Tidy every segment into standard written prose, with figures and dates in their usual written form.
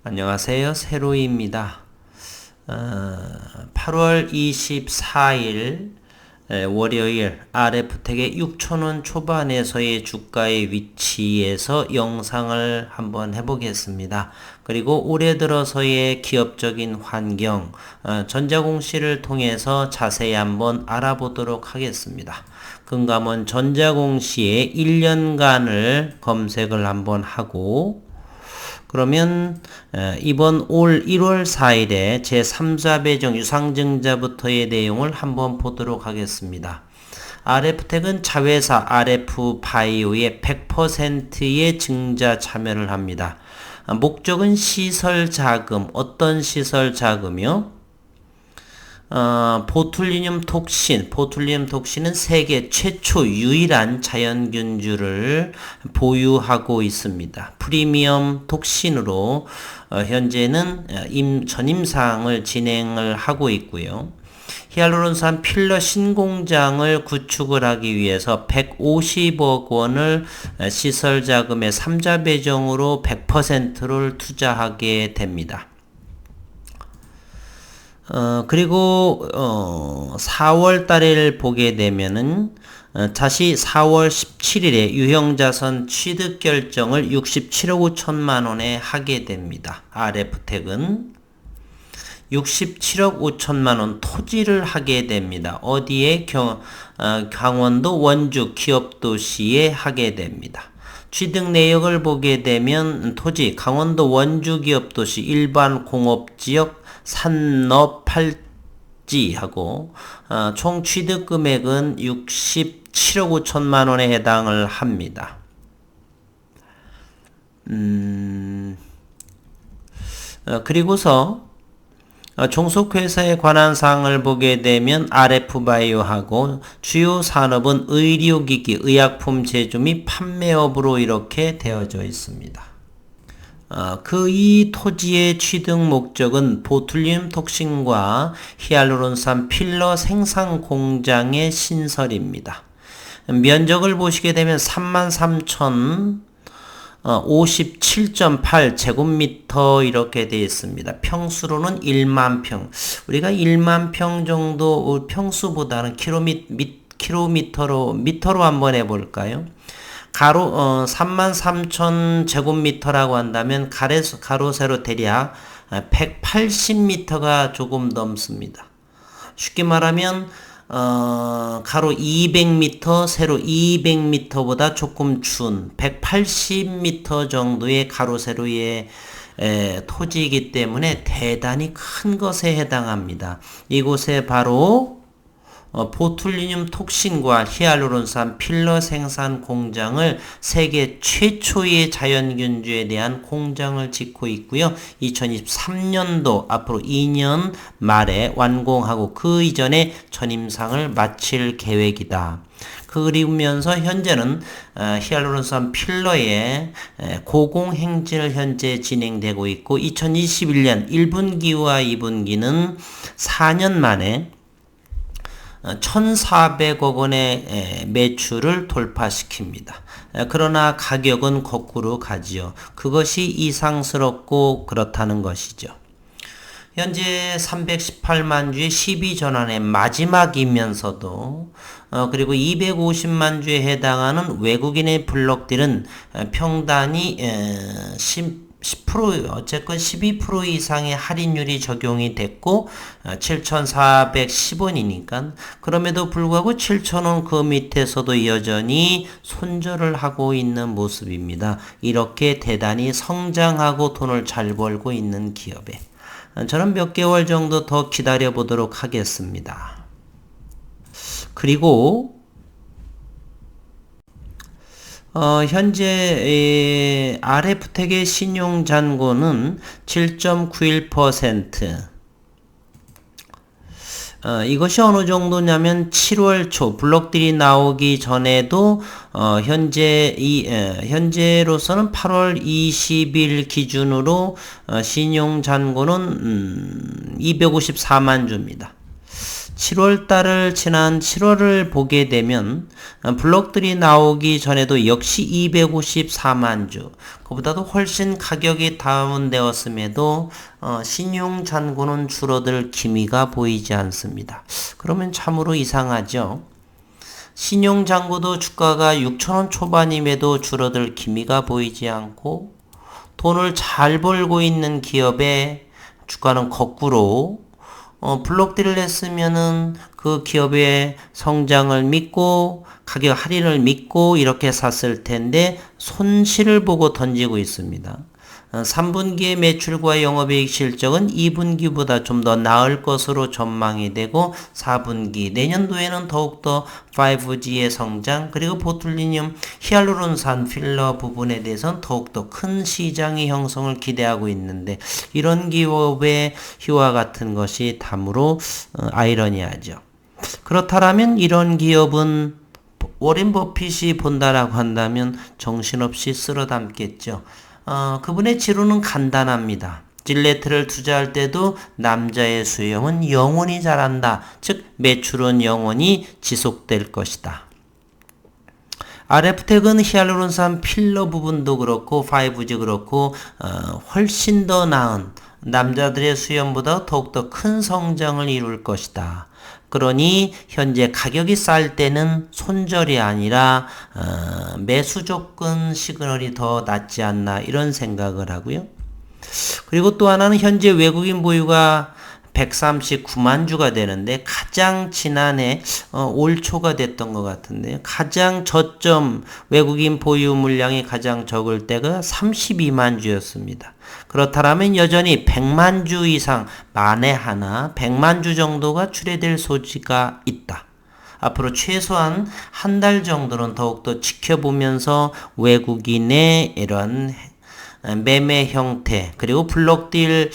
안녕하세요. 세로이입니다. 8월 24일 월요일 RF텍의 6,000원 초반에서의 주가의 위치에서 영상을 한번 해보겠습니다. 그리고 올해 들어서의 기업적인 환경, 전자공시를 통해서 자세히 한번 알아보도록 하겠습니다. 금감원 전자공시의 1년간을 검색을 한번 하고 그러면 이번 올 1월 4일에 제3자 배정 유상증자부터의 내용을 한번 보도록 하겠습니다. RF텍은 자회사 RF바이오의 100%의 증자 참여를 합니다. 목적은 시설자금, 어떤 시설자금이요? 보툴리늄 톡신은 세계 최초 유일한 자연균주를 보유하고 있습니다. 프리미엄 톡신으로 현재는 전임상을 진행을 하고 있고요. 히알루론산 필러 신공장을 구축을 하기 위해서 150억 원을 시설자금의 3자 배정으로 100%를 투자하게 됩니다. 그리고 4월 달을 보게 되면은 다시 4월 17일에 유형자선 취득 결정을 67억 5천만 원에 하게 됩니다. RF텍은 67억 5천만 원 토지를 하게 됩니다. 어디에? 강원도 원주 기업도시에 하게 됩니다. 취득 내역을 보게 되면 토지 강원도 원주 기업도시 일반 공업지역 산업 팔지하고 총 취득 금액은 67억 5천만 원에 해당을 합니다. 그리고서 종속회사에 관한 사항을 보게 되면 RF바이오하고 주요 산업은 의료기기, 의약품 제조 및 판매업으로 이렇게 되어져 있습니다. 이 토지의 취득 목적은 보툴리늄 톡신과 히알루론산 필러 생산 공장의 신설입니다. 면적을 보시게 되면 33,057.8 제곱미터 이렇게 되어 있습니다. 평수로는 1만 평. 우리가 1만 평 정도 평수보다는 미터로 한번 해볼까요? 33,000 제곱미터라고 한다면 가로 세로 대략 180m가 조금 넘습니다. 쉽게 말하면 가로 200m, 세로 200m보다 조금 준 180m 정도의 가로 세로의 토지이기 때문에 대단히 큰 것에 해당합니다. 이곳에 바로 보툴리늄 톡신과 히알루론산 필러 생산 공장을 세계 최초의 자연균주에 대한 공장을 짓고 있고요. 2023년도 앞으로 2년 말에 완공하고 그 이전에 전임상을 마칠 계획이다. 그리면서 현재는 히알루론산 필러의 고공행진을 현재 진행되고 있고 2021년 1분기와 2분기는 4년 만에 1,400억 원의 매출을 돌파시킵니다. 그러나 가격은 거꾸로 가지요. 그것이 이상스럽고 그렇다는 것이죠. 현재 318만 주의 12전환의 마지막이면서도 그리고 250만 주에 해당하는 외국인의 블록들은 평단이 10% 어쨌건 12% 이상의 할인율이 적용이 됐고 7,410원이니까 그럼에도 불구하고 7,000원 그 밑에서도 여전히 손절을 하고 있는 모습입니다. 이렇게 대단히 성장하고 돈을 잘 벌고 있는 기업에 저는 몇 개월 정도 더 기다려 보도록 하겠습니다. 그리고 현재 RF텍의 신용잔고는 7.91%. 이것이 어느 정도냐면 7월 초 블록들이 나오기 전에도 현재로서는 8월 20일 기준으로 신용잔고는 254만 주입니다. 지난 7월을 보게 되면 블록들이 나오기 전에도 역시 254만 주, 그보다도 훨씬 가격이 다운되었음에도 신용 잔고는 줄어들 기미가 보이지 않습니다. 그러면 참으로 이상하죠. 신용 잔고도 주가가 6,000원 초반임에도 줄어들 기미가 보이지 않고, 돈을 잘 벌고 있는 기업의 주가는 거꾸로 블록딜을 했으면은 그 기업의 성장을 믿고 가격 할인을 믿고 이렇게 샀을 텐데 손실을 보고 던지고 있습니다. 3분기의 매출과 영업이익 실적은 2분기보다 좀 더 나을 것으로 전망이 되고 4분기 내년도에는 더욱더 5G의 성장 그리고 보툴리늄 히알루론산 필러 부분에 대해서는 더욱더 큰 시장의 형성을 기대하고 있는데 이런 기업의 희와 같은 것이 다무로 아이러니하죠. 그렇다면 이런 기업은 워렌 버핏이 본다라고 한다면 정신없이 쓸어 담겠죠. 그분의 지론은 간단합니다. 질레트를 투자할 때도 남자의 수염은 영원히 자란다. 즉 매출은 영원히 지속될 것이다. RF텍은 히알루론산 필러 부분도 그렇고 5G 그렇고 훨씬 더 나은 남자들의 수염보다 더욱더 큰 성장을 이룰 것이다. 그러니 현재 가격이 쌀 때는 손절이 아니라 매수 조건 시그널이 더 낫지 않나 이런 생각을 하고요. 그리고 또 하나는 현재 외국인 보유가 139만 주가 되는데 가장 지난해 올 초가 됐던 것 같은데요. 가장 저점 외국인 보유 물량이 가장 적을 때가 32만 주였습니다. 그렇다면 여전히 100만 주 이상 만에 하나 100만 주 정도가 출회될 소지가 있다. 앞으로 최소한 한 달 정도는 더욱더 지켜보면서 외국인의 이런 매매 형태 그리고 블록딜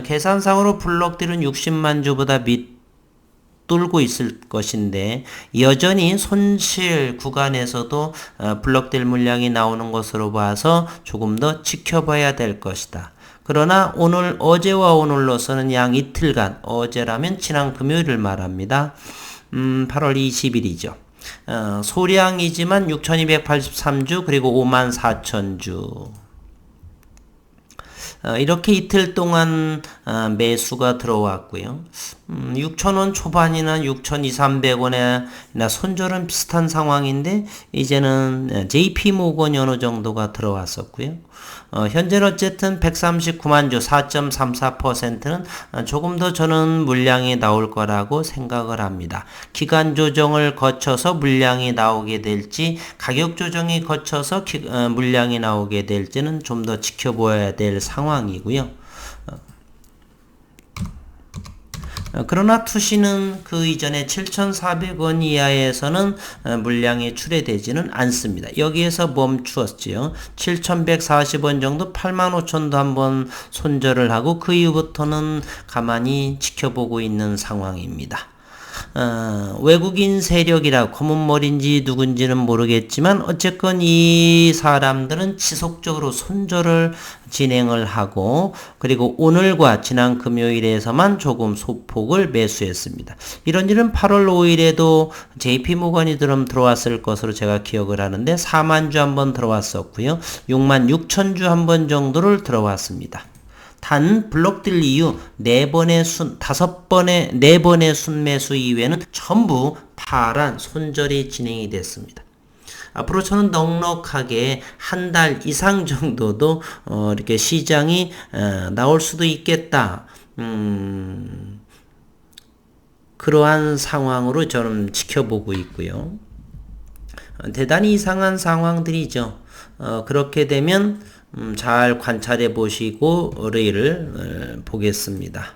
계산상으로 블록딜은 60만 주보다 밑돌고 있을 것인데 여전히 손실 구간에서도 블록딜 물량이 나오는 것으로 봐서 조금 더 지켜봐야 될 것이다. 그러나 어제와 오늘로서는 양 이틀간, 어제라면 지난 금요일을 말합니다. 8월 20일이죠. 소량이지만 6,283주 그리고 54,000주 이렇게 이틀 동안 매수가 들어왔고요. 6,000원 초반이나 6,200~300원이나 손절은 비슷한 상황인데 이제는 JP모건이 어느 정도가 들어왔었고요. 현재는 어쨌든 139만 주 4.34%는 조금 더 저는 물량이 나올 거라고 생각을 합니다. 기간 조정을 거쳐서 물량이 나오게 될지 가격 조정이 거쳐서 물량이 나오게 될지는 좀 더 지켜봐야 될 상황이고요. 그러나 투시는 그 이전에 7,400원 이하에서는 물량이 출회되지는 않습니다. 여기에서 멈추었지요. 7,140원 정도 85,000도 한번 손절을 하고 그 이후부터는 가만히 지켜보고 있는 상황입니다. 외국인 세력이라 검은머리인지 누군지는 모르겠지만 어쨌건 이 사람들은 지속적으로 손절을 진행을 하고 그리고 오늘과 지난 금요일에서만 조금 소폭을 매수했습니다. 이런 일은 8월 5일에도 JP모건이 들어왔을 것으로 제가 기억을 하는데 4만 주 한번 들어왔었고요. 6만 6천 주 한번 정도를 들어왔습니다. 단 블록딜 이후 4번의 순매수 이외에는 전부 파란 손절이 진행이 됐습니다. 앞으로 저는 넉넉하게 한 달 이상 정도도 이렇게 시장이 나올 수도 있겠다. 그러한 상황으로 저는 지켜보고 있고요. 대단히 이상한 상황들이죠. 그렇게 되면 잘 관찰해 보시고 의뢰를 보겠습니다.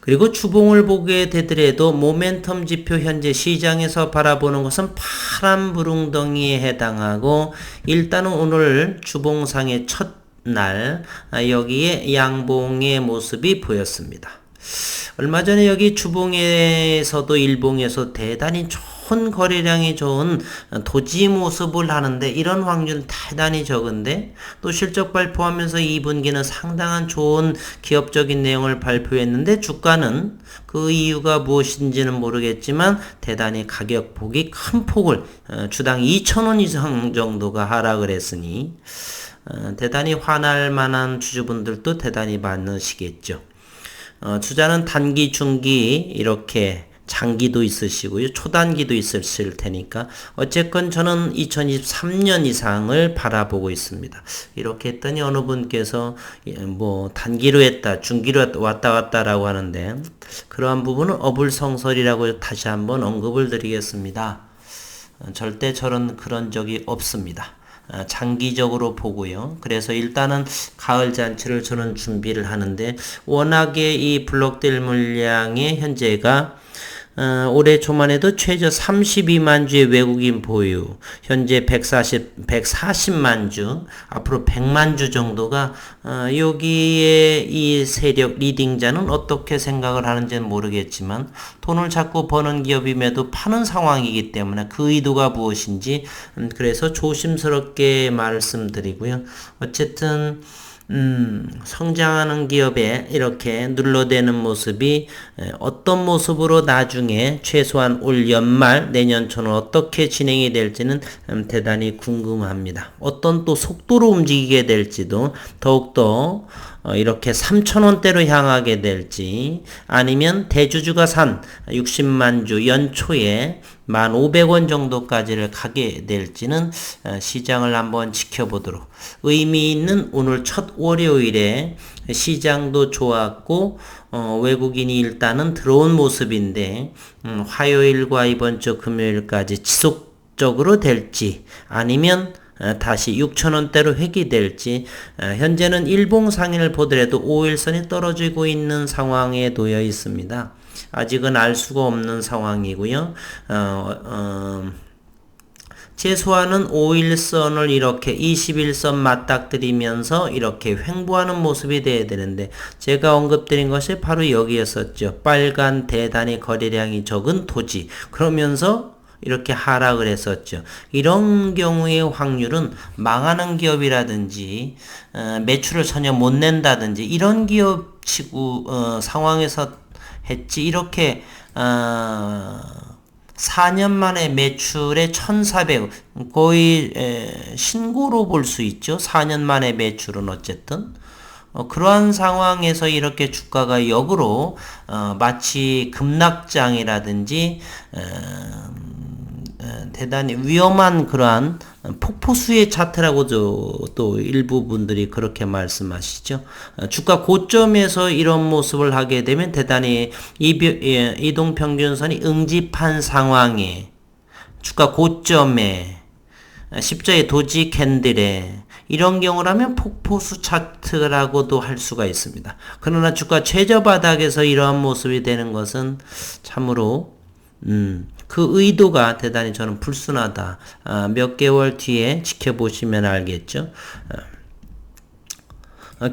그리고 주봉을 보게 되더라도 모멘텀 지표 현재 시장에서 바라보는 것은 파란 부릉덩이에 해당하고 일단은 오늘 주봉상의 첫날 여기에 양봉의 모습이 보였습니다. 얼마 전에 여기 주봉에서도 일봉에서 대단히 손 거래량이 좋은 도지 모습을 하는데 이런 확률은 대단히 적은데 또 실적 발표하면서 2분기는 상당한 좋은 기업적인 내용을 발표했는데 주가는 그 이유가 무엇인지는 모르겠지만 대단히 가격폭이 큰 폭을 주당 2,000원 이상 정도가 하락을 했으니 대단히 화날 만한 주주분들도 대단히 많으시겠죠. 투자는 단기, 중기 이렇게 장기도 있으시고요. 초단기도 있으실 테니까 어쨌건 저는 2023년 이상을 바라보고 있습니다. 이렇게 했더니 어느 분께서 뭐 단기로 했다, 중기로 왔다 갔다라고 하는데 그러한 부분은 어불성설이라고 다시 한번 언급을 드리겠습니다. 절대 그런 적이 없습니다. 장기적으로 보고요. 그래서 일단은 가을 잔치를 저는 준비를 하는데 워낙에 이 블록딜 물량이 현재가 올해 초만 해도 최저 32만 주의 외국인 보유, 현재 140만 주, 앞으로 100만 주 정도가 여기에 이 세력 리딩자는 어떻게 생각을 하는지는 모르겠지만 돈을 자꾸 버는 기업임에도 파는 상황이기 때문에 그 의도가 무엇인지 그래서 조심스럽게 말씀드리고요. 어쨌든 성장하는 기업에 이렇게 눌러대는 모습이 어떤 모습으로 나중에 최소한 올 연말 내년 초는 어떻게 진행이 될지는 대단히 궁금합니다. 어떤 또 속도로 움직이게 될지도 더욱더 이렇게 3,000원대로 향하게 될지 아니면 대주주가 산 60만 주 연초에 1,500원 정도까지를 가게 될지는 시장을 한번 지켜보도록 의미 있는 오늘 첫 월요일에 시장도 좋았고 외국인이 일단은 들어온 모습인데 화요일과 이번 주 금요일까지 지속적으로 될지 아니면 다시 6,000원대로 회귀될지 현재는 일봉상인을 보더라도 5일선이 떨어지고 있는 상황에 놓여 있습니다. 아직은 알 수가 없는 상황이고요. 최소한은 5일선을 이렇게 21선 맞닥뜨리면서 이렇게 횡보하는 모습이 돼야 되는데 제가 언급드린 것이 바로 여기였었죠. 빨간 대단히 거래량이 적은 토지. 그러면서 이렇게 하락을 했었죠. 이런 경우의 확률은 망하는 기업이라든지 매출을 전혀 못 낸다든지 이런 기업 치고 상황에서 했지 이렇게 4년 만에 매출의 1,400 거의 신고로 볼 수 있죠. 4년 만에 매출은 어쨌든 그러한 상황에서 이렇게 주가가 역으로 마치 급락장이라든지 대단히 위험한 그러한 폭포수의 차트라고도 또 일부 분들이 그렇게 말씀하시죠. 주가 고점에서 이런 모습을 하게 되면 대단히 이동평균선이 응집한 상황에 주가 고점에 십자의 도지 캔들에 이런 경우라면 폭포수 차트라고도 할 수가 있습니다. 그러나 주가 최저 바닥에서 이러한 모습이 되는 것은 참으로 그 의도가 대단히 저는 불순하다. 몇 개월 뒤에 지켜보시면 알겠죠.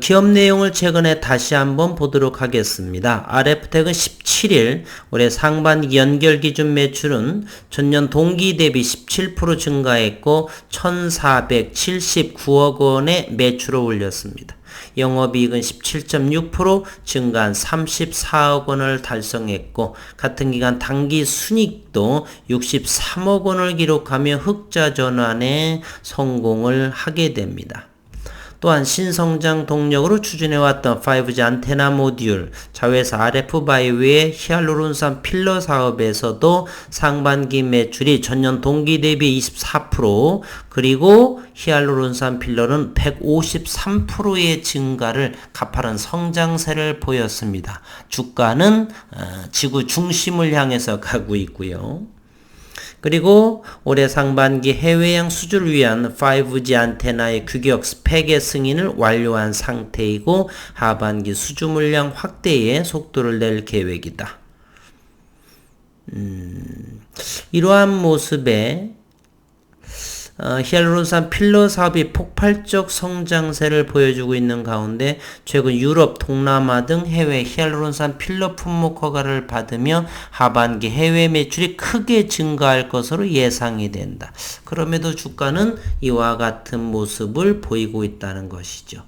기업 내용을 최근에 다시 한번 보도록 하겠습니다. RF텍은 17일 올해 상반기 연결 기준 매출은 전년 동기 대비 17% 증가했고 1,479억 원의 매출을 올렸습니다. 영업이익은 17.6% 증가한 34억 원을 달성했고 같은 기간 당기 순이익도 63억 원을 기록하며 흑자 전환에 성공을 하게 됩니다. 또한 신성장 동력으로 추진해왔던 5G 안테나 모듈, 자회사 RF바이오의 히알루론산 필러 사업에서도 상반기 매출이 전년 동기 대비 24% 그리고 히알루론산 필러는 153%의 증가를 가파른 성장세를 보였습니다. 주가는 지구 중심을 향해서 가고 있고요. 그리고 올해 상반기 해외양 수주를 위한 5G 안테나의 규격 스펙의 승인을 완료한 상태이고 하반기 수주 물량 확대에 속도를 낼 계획이다. 이러한 모습에 히알루론산 필러 사업이 폭발적 성장세를 보여주고 있는 가운데 최근 유럽, 동남아 등 해외 히알루론산 필러 품목 허가를 받으며 하반기 해외 매출이 크게 증가할 것으로 예상이 된다. 그럼에도 주가는 이와 같은 모습을 보이고 있다는 것이죠.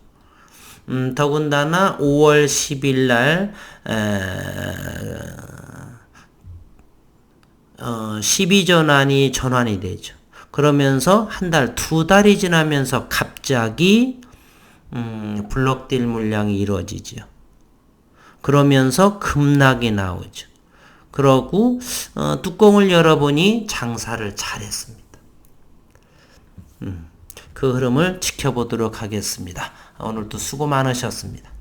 더군다나 5월 10일 날 12전환이 전환이 되죠. 그러면서 한 달, 두 달이 지나면서 갑자기 블록딜 물량이 이루어지죠. 그러면서 급락이 나오죠. 그러고 뚜껑을 열어보니 장사를 잘했습니다. 그 흐름을 지켜보도록 하겠습니다. 오늘도 수고 많으셨습니다.